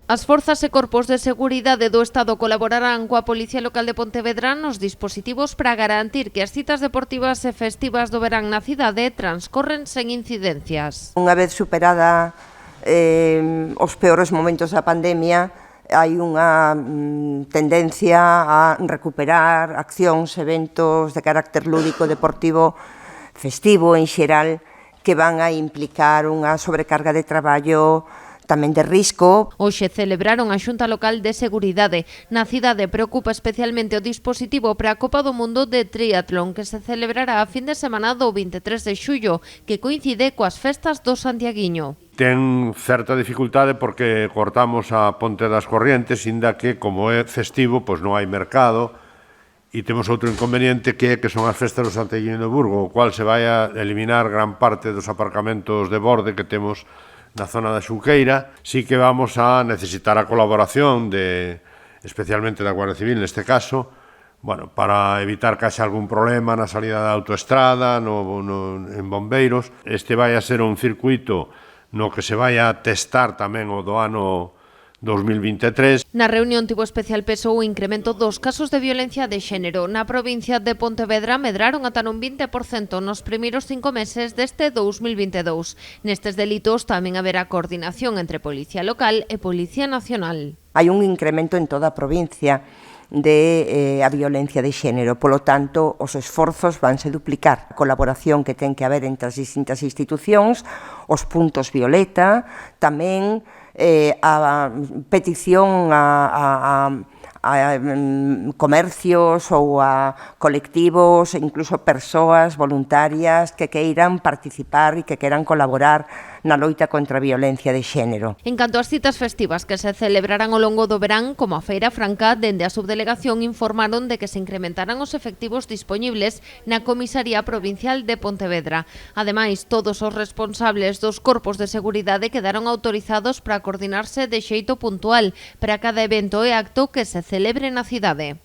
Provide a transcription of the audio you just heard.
As forzas e corpos de seguridade do Estado colaborarán coa Policía Local de Pontevedra nos dispositivos para garantir que as citas deportivas e festivas do verán na cidade transcorren sen incidencias. Unha vez superada os peores momentos da pandemia, hai unha tendencia a recuperar accións, eventos de carácter lúdico, deportivo, festivo en xeral, que van a implicar unha sobrecarga de traballo tamén de risco. Hoxe celebraron a Xunta Local de Seguridade. Na cidade preocupa especialmente o dispositivo para a Copa do Mundo de Triatlón que se celebrará a fin de semana do 23 de xullo, que coincide coas festas do Santiaguiño. Ten certa dificultade porque cortamos a Ponte das Corrientes, inda que, como é festivo, pois non hai mercado, e temos outro inconveniente que son as festas do Santiaguiño de Burgo, o cual se vai a eliminar gran parte dos aparcamentos de borde que temos na zona da Xunqueira. Sí que vamos a necesitar a colaboración especialmente da Guardia Civil neste caso, para evitar que haxa algún problema na salida da autoestrada, en bombeiros. Este vai a ser un circuito no que se vai a testar tamén o do ano 2023. Na reunión tivo especial peso o incremento dos casos de violencia de xénero. Na provincia de Pontevedra medraron ata nun 20% nos primeiros 5 meses deste 2022. Nestes delitos tamén haberá coordinación entre Policía Local e Policía Nacional. Hai un incremento en toda a provincia de a violencia de xénero, polo tanto, os esforzos vanse duplicar. A colaboración que ten que haber entre as distintas institucións, os puntos violeta, tamén a petición a comercios ou a colectivos, incluso persoas voluntarias que queiran participar e que queiran colaborar na loita contra a violencia de xénero. En canto ás citas festivas que se celebrarán ao longo do verán, como a Feira Franca, dende a subdelegación informaron de que se incrementarán os efectivos dispoñibles na Comisaría Provincial de Pontevedra. Ademais, todos os responsables dos corpos de seguridade quedaron autorizados para coordinarse de xeito puntual para cada evento e acto que se celebre na cidade.